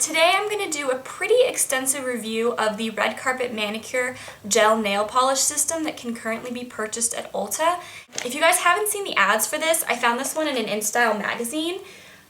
Today I'm going to do a pretty extensive review of the Red Carpet Manicure Gel Nail Polish System that can currently be purchased at Ulta. If you guys haven't seen the ads for this, I found this one in an InStyle magazine.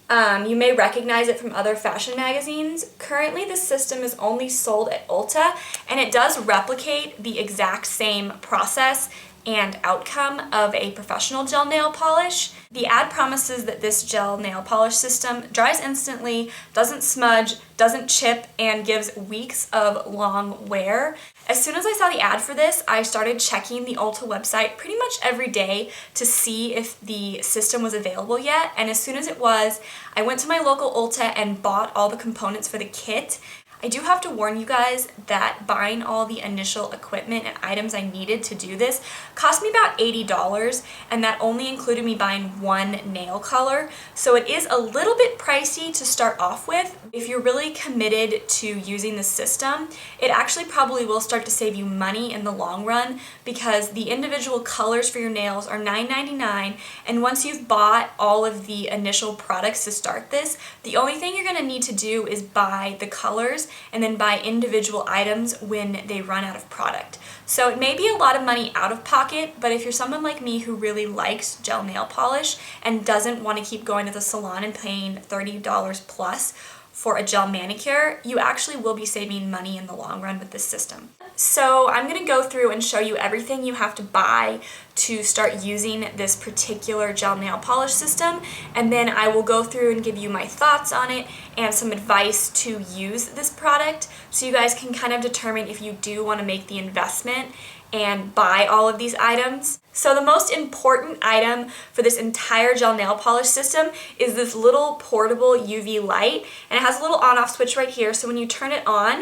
You may recognize it from other fashion magazines. Currently this system is only sold at Ulta, and it does replicate the exact same process and outcome of a professional gel nail polish. The ad promises that this gel nail polish system dries instantly, doesn't smudge, doesn't chip, and gives weeks of long wear. As soon as I saw the ad for this, I started checking the Ulta website pretty much every day to see if the system was available yet, and as soon as it was, I went to my local Ulta and bought all the components for the kit. I do have to warn you guys that buying all the initial equipment and items I needed to do this cost me about $80, and that only included me buying one nail color, so it is a little bit pricey to start off with. If you're really committed to using the system, it actually probably will start to save you money in the long run because the individual colors for your nails are $9.99, and once you've bought all of the initial products to start this, the only thing you're going to need to do is buy the colors and then buy individual items when they run out of product. So it may be a lot of money out of pocket, but if you're someone like me who really likes gel nail polish and doesn't want to keep going to the salon and paying $30 plus for a gel manicure, you actually will be saving money in the long run with this system. So I'm going to go through and show you everything you have to buy to start using this particular gel nail polish system, and then I will go through and give you my thoughts on it and some advice to use this product so you guys can kind of determine if you do want to make the investment and buy all of these items. So the most important item for this entire gel nail polish system is this little portable UV light, and it has a little on-off switch right here, so when you turn it on,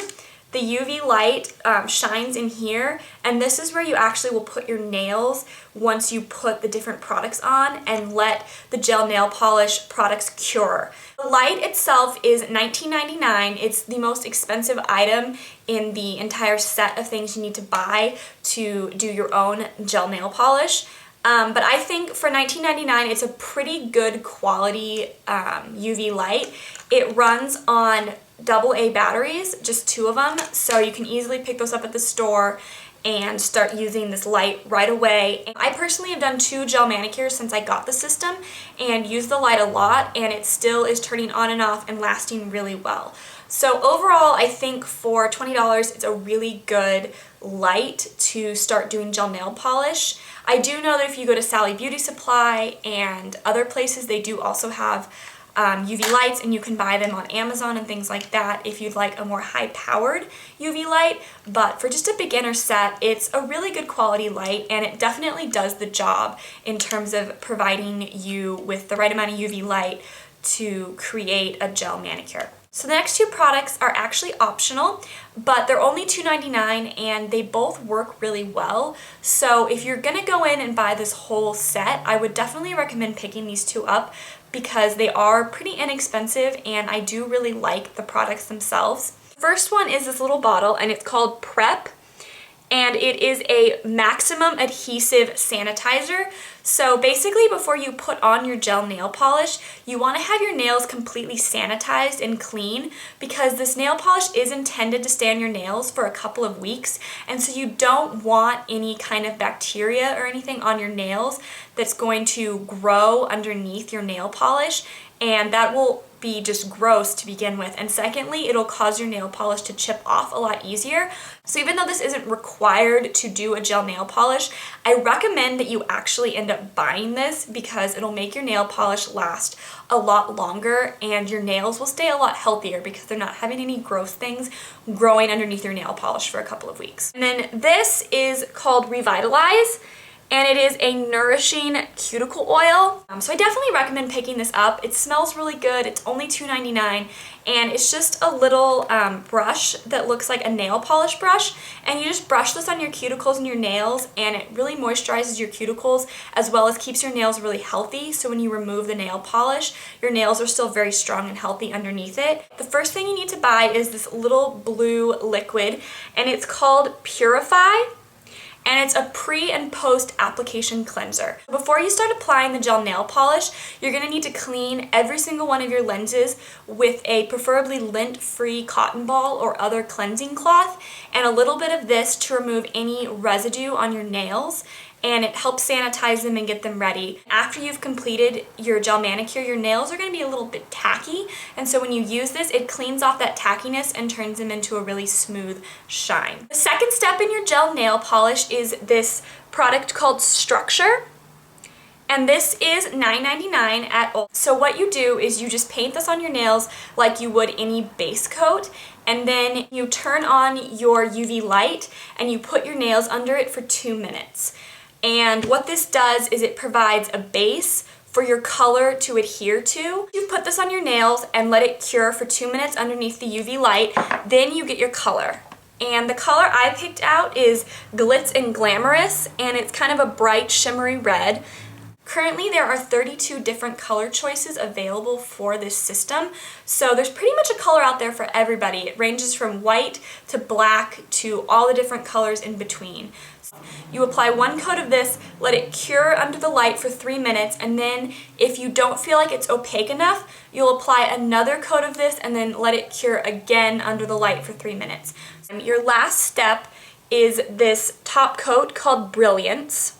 the UV light shines in here, and this is where you actually will put your nails once you put the different products on and let the gel nail polish products cure. The light itself is $19.99. It's the most expensive item in the entire set of things you need to buy to do your own gel nail polish. But I think for $19.99 it's a pretty good quality UV light. It runs on AA batteries, just 2 of them, so you can easily pick those up at the store and start using this light right away. I personally have done 2 gel manicures since I got the system and use the light a lot, and it still is turning on and off and lasting really well. So overall, I think for $20 it's a really good light to start doing gel nail polish. I do know that if you go to Sally Beauty Supply and other places, they do also have UV lights, and you can buy them on Amazon and things like that if you'd like a more high-powered UV light. But for just a beginner set, it's a really good quality light, and it definitely does the job in terms of providing you with the right amount of UV light to create a gel manicure. So the next 2 products are actually optional, but they're only $2.99 and they both work really well. So if you're gonna go in and buy this whole set, I would definitely recommend picking these 2 up because they are pretty inexpensive and I do really like the products themselves. The first one is this little bottle, and it's called Prep, and it is a maximum adhesive sanitizer. So basically before you put on your gel nail polish, you want to have your nails completely sanitized and clean because this nail polish is intended to stay on your nails for a couple of weeks, and so you don't want any kind of bacteria or anything on your nails that's going to grow underneath your nail polish, and that will be just gross to begin with, and secondly, it'll cause your nail polish to chip off a lot easier. So even though this isn't required to do a gel nail polish, I recommend that you actually end up buying this because it'll make your nail polish last a lot longer and your nails will stay a lot healthier because they're not having any gross things growing underneath your nail polish for a couple of weeks. And then this is called Revitalize, and it is a nourishing cuticle oil. So I definitely recommend picking this up. It smells really good. It's only $2.99, and it's just a little brush that looks like a nail polish brush, and you just brush this on your cuticles and your nails, and it really moisturizes your cuticles as well as keeps your nails really healthy. So when you remove the nail polish, your nails are still very strong and healthy underneath it. The first thing you need to buy is this little blue liquid, and it's called Purify. and it's a pre and post application cleanser. Before you start applying the gel nail polish, you're going to need to clean every single one of your lenses with a preferably lint-free cotton ball or other cleansing cloth, and a little bit of this to remove any residue on your nails, and it helps sanitize them and get them ready. After you've completed your gel manicure, your nails are going to be a little bit tacky, and so when you use this, it cleans off that tackiness and turns them into a really smooth shine. The second step in your gel nail polish is this product called Structure, and this is $9.99 at Ulta. So what you do is you just paint this on your nails like you would any base coat, and then you turn on your UV light and you put your nails under it for 2 minutes. And what this does is it provides a base for your color to adhere to. You put this on your nails and let it cure for 2 minutes underneath the UV light, then you get your color. And the color I picked out is Glitz and Glamorous, and it's kind of a bright shimmery red. Currently there are 32 different color choices available for this system, so there's pretty much a color out there for everybody. It ranges from white to black to all the different colors in between. You apply 1 coat of this, let it cure under the light for 3 minutes, and then if you don't feel like it's opaque enough, you'll apply another coat of this and then let it cure again under the light for 3 minutes. And your last step is this top coat called Brilliance,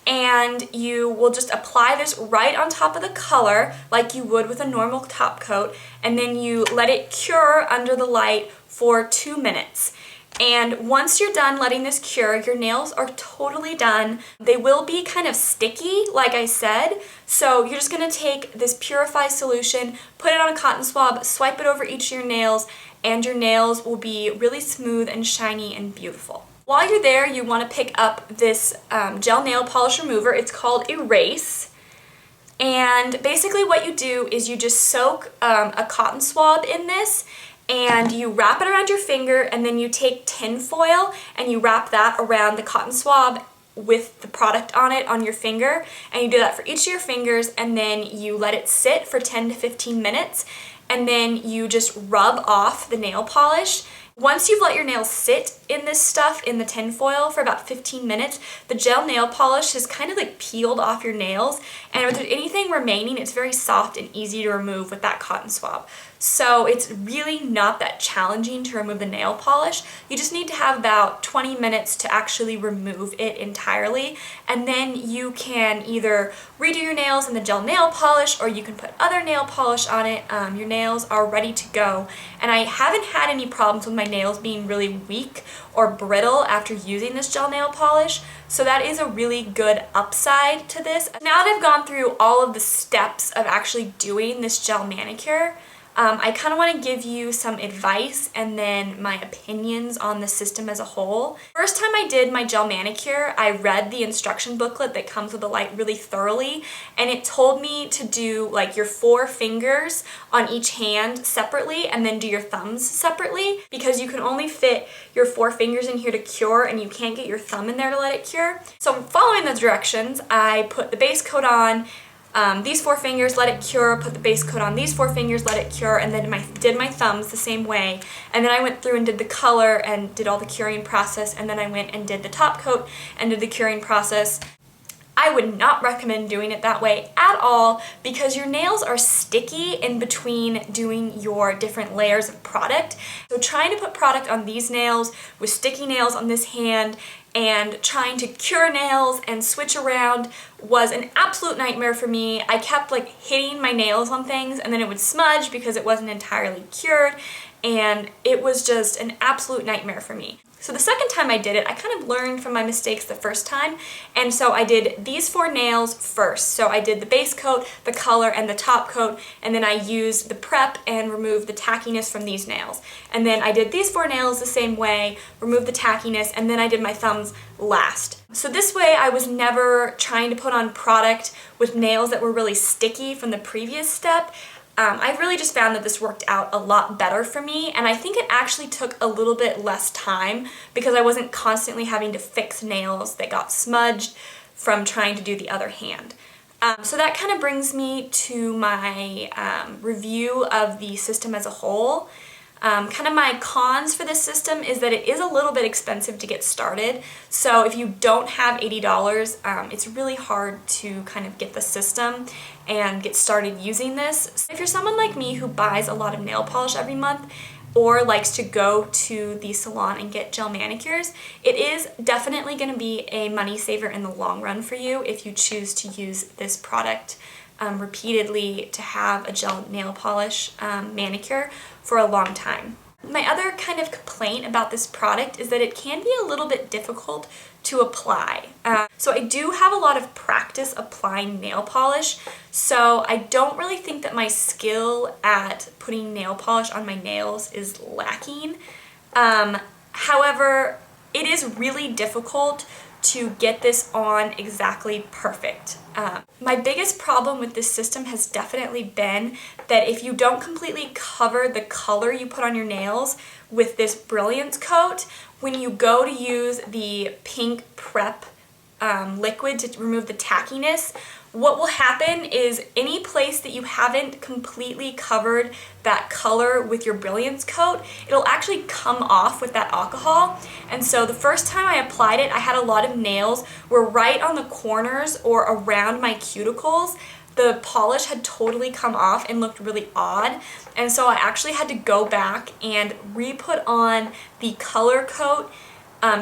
and you will just apply this right on top of the color like you would with a normal top coat, and then you let it cure under the light for 2 minutes. And once you're done letting this cure, your nails are totally done. They will be kind of sticky, like I said, so you're just going to take this Purify solution, put it on a cotton swab, swipe it over each of your nails, and your nails will be really smooth and shiny and beautiful. While you're there, you want to pick up this gel nail polish remover. It's called Erase. And basically what you do is you just soak a cotton swab in this, and you wrap it around your finger, and then you take tin foil and you wrap that around the cotton swab with the product on it on your finger, and you do that for each of your fingers, and then you let it sit for 10 to 15 minutes, and then you just rub off the nail polish. Once you've let your nails sit in this stuff in the tin foil for about 15 minutes, the gel nail polish has kind of like peeled off your nails, and if there's anything remaining, it's very soft and easy to remove with that cotton swab. So it's really not that challenging to remove the nail polish. You just need to have about 20 minutes to actually remove it entirely, and then you can either redo your nails in the gel nail polish, or you can put other nail polish on it. Your nails are ready to go, and I haven't had any problems with my nails being really weak or brittle after using this gel nail polish, so that is a really good upside to this. Now that I've gone through all of the steps of actually doing this gel manicure, I kind of want to give you some advice and then my opinions on the system as a whole. First time I did my gel manicure, I read the instruction booklet that comes with the light really thoroughly, and it told me to do like your 4 fingers on each hand separately and then do your thumbs separately, because you can only fit your 4 fingers in here to cure and you can't get your thumb in there to let it cure. So following those directions, I put the base coat on these 4 fingers, let it cure, put the base coat on these 4 fingers, let it cure, and then did my thumbs the same way. And then I went through and did the color and did all the curing process, and then I went and did the top coat and did the curing process. I would not recommend doing it that way at all, because your nails are sticky in between doing your different layers of product. So trying to put product on these nails with sticky nails on this hand and trying to cure nails and switch around was an absolute nightmare for me. I kept like hitting my nails on things, and then it would smudge because it wasn't entirely cured, and it was just an absolute nightmare for me. So the second time I did it, I kind of learned from my mistakes the first time, and so I did these 4 nails first. So I did the base coat, the color, and the top coat, and then I used the prep and removed the tackiness from these nails. And then I did these 4 nails the same way, removed the tackiness, and then I did my thumbs last. So this way I was never trying to put on product with nails that were really sticky from the previous step. I really just found that this worked out a lot better for me, and I think it actually took a little bit less time because I wasn't constantly having to fix nails that got smudged from trying to do the other hand. So that kind of brings me to my review of the system as a whole. Kind of my cons for this system is that it is a little bit expensive to get started. So if you don't have $80, it's really hard to kind of get the system and get started using this. So if you're someone like me who buys a lot of nail polish every month, or likes to go to the salon and get gel manicures, it is definitely going to be a money saver in the long run for you if you choose to use this product repeatedly to have a gel nail polish manicure for a long time. My other kind of complaint about this product is that it can be a little bit difficult to apply. So I do have a lot of practice applying nail polish, so I don't really think that my skill at putting nail polish on my nails is lacking. However, it is really difficult to get this on exactly perfect. My biggest problem with this system has definitely been that if you don't completely cover the color you put on your nails with this brilliance coat, when you go to use the pink prep liquid to remove the tackiness, what will happen is any place that you haven't completely covered that color with your brilliance coat, it'll actually come off with that alcohol. And so the first time I applied it, I had a lot of nails where right on the corners or around my cuticles, the polish had totally come off and looked really odd. And so I actually had to go back and re-put on the color coat,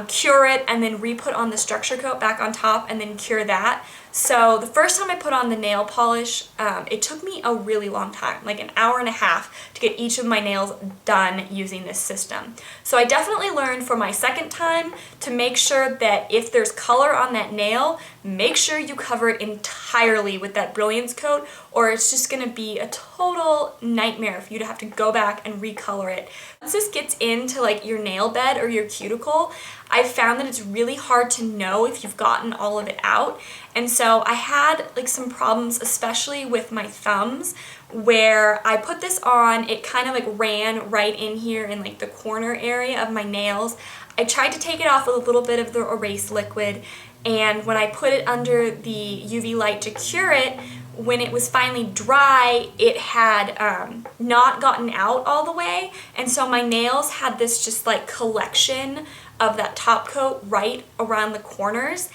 cure it, and then re-put on the structure coat back on top and then cure that. So the first time I put on the nail polish, it took me a really long time, like an hour and a half to get each of my nails done using this system. So I definitely learned for my second time to make sure that if there's color on that nail, make sure you cover it entirely with that brilliance coat, or it's just going to be a total nightmare for you to have to go back and recolor it. Once this gets into like your nail bed or your cuticle, I found that it's really hard to know if you've gotten all of it out. And so I had like some problems, especially with my thumbs, where I put this on, it kind of like ran right in here in like the corner area of my nails. I tried to take it off with a little bit of the erase liquid, and when I put it under the UV light to cure it, when it was finally dry, it had not gotten out all the way, and so my nails had this just like collection of that top coat right around the corners,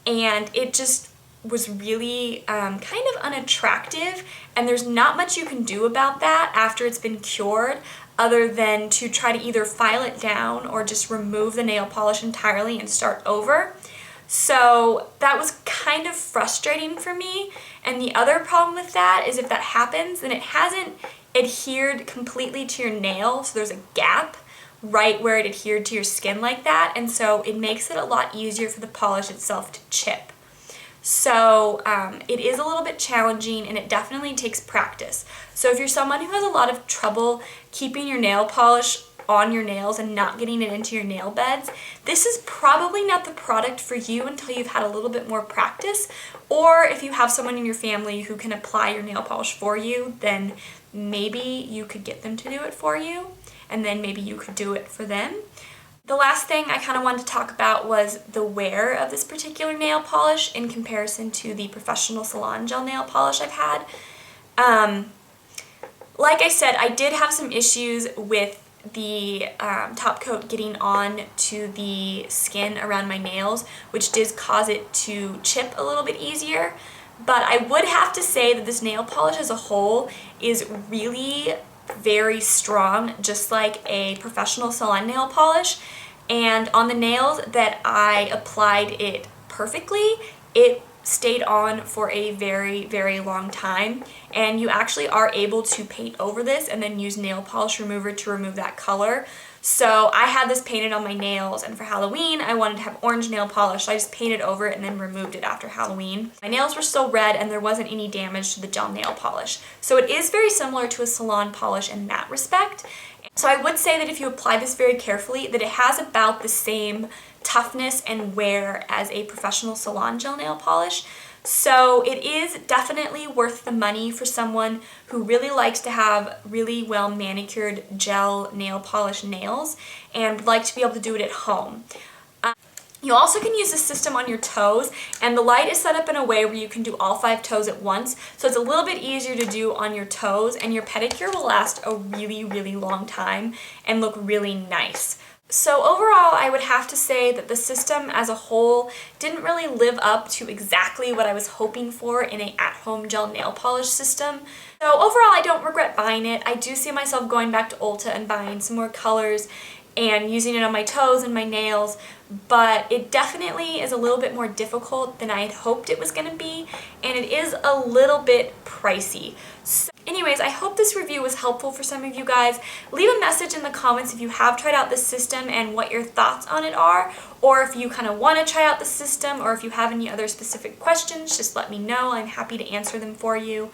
and it just was really kind of unattractive, and there's not much you can do about that after it's been cured other than to try to either file it down or just remove the nail polish entirely and start over. So that was kind of frustrating for me, and the other problem with that is if that happens, then it hasn't adhered completely to your nail, so there's a gap right where it adhered to your skin like that, and so it makes it a lot easier for the polish itself to chip. So it is a little bit challenging, and it definitely takes practice. So if you're someone who has a lot of trouble keeping your nail polish on your nails and not getting it into your nail beds, this is probably not the product for you until you've had a little bit more practice, or if you have someone in your family who can apply your nail polish for you, then maybe you could get them to do it for you, and then maybe you could do it for them. The last thing I kind of wanted to talk about was the wear of this particular nail polish in comparison to the professional salon gel nail polish I've had. Like I said, I did have some issues with the top coat getting on to the skin around my nails, which did cause it to chip a little bit easier. But I would have to say that this nail polish as a whole is really very strong, just like a professional salon nail polish. And on the nails that I applied it perfectly, it stayed on for a very, very long time, and you actually are able to paint over this and then use nail polish remover to remove that color. So I had this painted on my nails, and for Halloween I wanted to have orange nail polish, so I just painted over it and then removed it after Halloween. My nails were still red and there wasn't any damage to the gel nail polish. So it is very similar to a salon polish in that respect. So I would say that if you apply this very carefully, that it has about the same toughness and wear as a professional salon gel nail polish. So it is definitely worth the money for someone who really likes to have really well manicured gel nail polish nails and would like to be able to do it at home. You also can use this system on your toes, and the light is set up in a way where you can do all 5 toes at once, so it's a little bit easier to do on your toes, and your pedicure will last a really, really long time and look really nice. So overall, I would have to say that the system as a whole didn't really live up to exactly what I was hoping for in an at-home gel nail polish system. So overall, I don't regret buying it. I do see myself going back to Ulta and buying some more colors and using it on my toes and my nails, but it definitely is a little bit more difficult than I had hoped it was going to be, and it is a little bit pricey. So anyways, I hope this review was helpful for some of you guys. Leave a message in the comments if you have tried out this system and what your thoughts on it are, or if you kind of want to try out the system, or if you have any other specific questions, just let me know. I'm happy to answer them for you.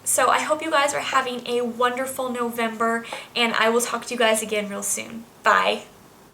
So I hope you guys are having a wonderful November, and I will talk to you guys again real soon. Bye!